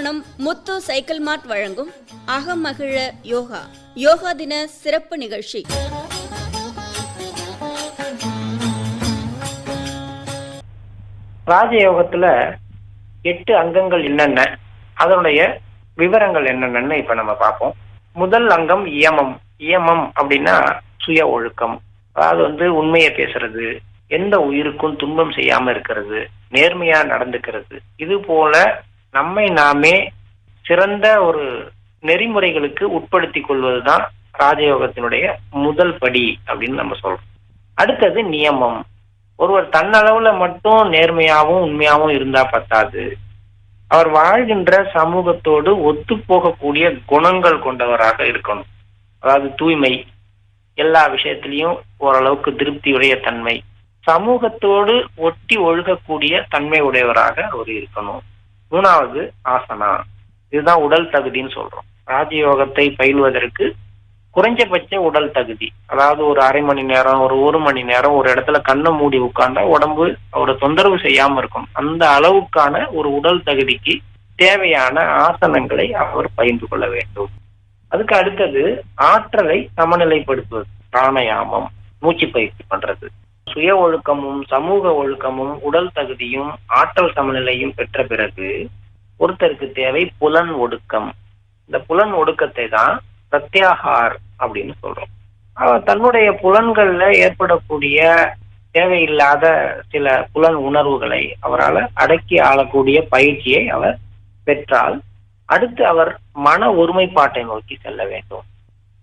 கும்பகோணம் முத்து cycle மார்ட் வழங்கும் அகமகிழ யோகா யோகா தின சிறப்பு நிகழ்ச்சி. ராஜயோகத்துல 8 அங்கங்கள் என்னென்ன, அதனுடைய விவரங்கள் என்னென்னு இப்ப நம்ம பார்ப்போம். முதல் அங்கம் இயமம். இயமம் அப்படின்னா சுய ஒழுக்கம். அதாவது உண்மையை பேசுறது, எந்த உயிருக்கும் துன்பம் செய்யாம இருக்கிறது, நேர்மையா நடந்துக்கிறது. இது போல நம்மை நாமே சிறந்த ஒரு நெறிமுறைகளுக்கு உட்படுத்திக் கொள்வதுதான் ராஜயோகத்தினுடைய முதல் படி அப்படின்னு நம்ம சொல்றோம். அடுத்தது நியமம். ஒருவர் தன்னளவுல மட்டும் நேர்மையாவும் உண்மையாவும் இருந்தா பத்தாது. அவர் வாழ்கின்ற சமூகத்தோடு ஒத்து போகக்கூடிய குணங்கள் கொண்டவராக இருக்கணும். அதாவது தூய்மை, எல்லா விஷயத்திலையும் ஓரளவுக்கு திருப்தியுடைய தன்மை, சமூகத்தோடு ஒட்டி ஒழுகக்கூடிய தன்மை உடையவராக அவர் இருக்கணும். மூணாவது ஆசனா. இதுதான் உடல் தகுதின்னு சொல்றோம். ராஜயோகத்தை பயில்வதற்கு குறைஞ்சபட்ச உடல் தகுதி, அதாவது ஒரு அரை மணி நேரம், ஒரு மணி நேரம் ஒரு இடத்துல கண்ணை மூடி உட்கார்ந்தா உடம்பு அவரை தொந்தரவு செய்யாம இருக்கும். அந்த அளவுக்கான ஒரு உடல் தகுதிக்கு தேவையான ஆசனங்களை அவர் பயின்று கொள்ள வேண்டும். அதுக்கு அடுத்தது ஆற்றலை சமநிலைப்படுத்துவது, பிராணயாமம், மூச்சு பயிற்சி பண்றது. சுய ஒழுக்கமும் சமூக ஒழுக்கமும் உடல் தகுதியும் ஆற்றல் சமநிலையும் பெற்ற பிறகு ஒருத்தருக்கு தேவை புலன் ஒடுக்கம். இந்த புலன் ஒடுக்கத்தை தான் பிரத்யாகார் அப்படின்னு சொல்றோம். அவர் தன்னுடைய புலன்கள்ல ஏற்படக்கூடிய தேவையில்லாத சில புலன் உணர்வுகளை அவரால் அடக்கி ஆளக்கூடிய பயிற்சியை அவர் பெற்றால் அடுத்து அவர் மன ஒருமைப்பாட்டை நோக்கி செல்ல வேண்டும்.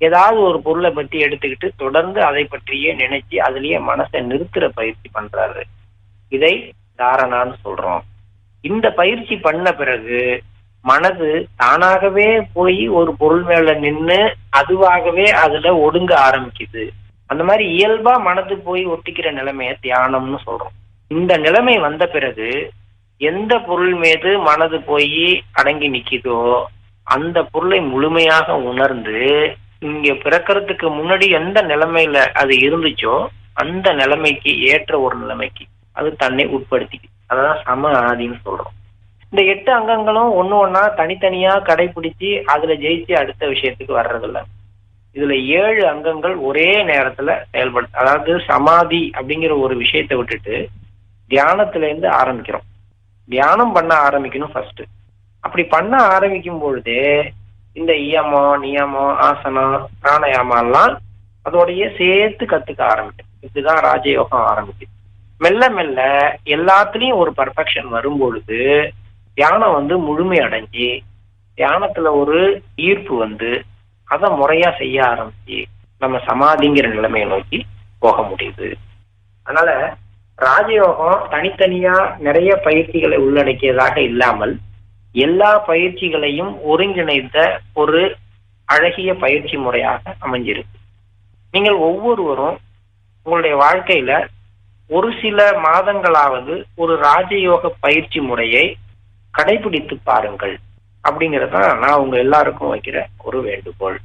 ஏதாவது ஒரு பொருளை பற்றி எடுத்துக்கிட்டு தொடர்ந்து அதை பற்றியே நினைச்சு அதுலயே மனசை நிறுத்துற பயிற்சி பண்றாரு. இதை தாரணான்னு சொல்றோம். இந்த பயிற்சி பண்ண பிறகு மனது தானாகவே போய் ஒரு பொருள் மேல நின்று அதுவாகவே அதுல ஒடுங்க ஆரம்பிக்குது. அந்த மாதிரி இயல்பா மனது போய் ஒட்டிக்கிற நிலைமைய தியானம்னு சொல்றோம். இந்த நிலைமை வந்த பிறகு எந்த பொருள் மீது மனது போய் அடங்கி நிக்குதோ அந்த பொருளை முழுமையாக உணர்ந்து இங்க பிறக்கிறதுக்கு முன்னாடி எந்த நிலைமையில அது இருந்துச்சோ அந்த நிலைமைக்கு ஏற்ற ஒரு நிலைமைக்கு அது தன்னை உட்படுத்திக்கு. அதான் சம ஆதின்னு சொல்றோம். இந்த 8 அங்கங்களும் ஒண்ணா தனித்தனியா கடைபிடிச்சு அதுல ஜெயிச்சு அடுத்த விஷயத்துக்கு வர்றதில்ல. இதுல 7 அங்கங்கள் ஒரே நேரத்துல செயல்படுத்த, அதாவது சமாதி அப்படிங்கிற ஒரு விஷயத்தை விட்டுட்டு தியானத்துல இருந்து ஆரம்பிக்கிறோம். தியானம் பண்ண ஆரம்பிக்கணும் ஃபர்ஸ்ட். அப்படி பண்ண ஆரம்பிக்கும் பொழுதே இந்த இயமம், நியமம், ஆசனம், பிராணயாமம் எல்லாம் அதோடைய சேர்த்து கத்துக்க ஆரம்பிக்கும். இதுதான் ராஜயோகம் ஆரம்பிக்குது. மெல்ல மெல்ல எல்லாத்துலயும் ஒரு பர்ஃபெக்ஷன் வரும்பொழுது தியானம் முழுமை அடைஞ்சு தியானத்துல ஒரு ஈர்ப்பு அதை முறையா செய்ய ஆரம்பிச்சு நம்ம சமாதிங்கிற நிலைமையை நோக்கி போக முடியுது. அதனால ராஜயோகம் தனித்தனியா நிறைய பயிற்சிகளை உள்ளடக்கியதாக இல்லாமல் எல்லா பயிற்சிகளையும் ஒருங்கிணைந்த ஒரு அழகிய பயிற்சி முறையாக அமைஞ்சிருக்கு. நீங்கள் ஒவ்வொருவரும் உங்களுடைய வாழ்க்கையில ஒரு சில மாதங்களாவது ஒரு ராஜயோக பயிற்சி முறையை கடைபிடித்து பாருங்கள் அப்படிங்கறதான் நான் உங்க எல்லாருக்கும் வைக்கிற ஒரு வேண்டுகோள்.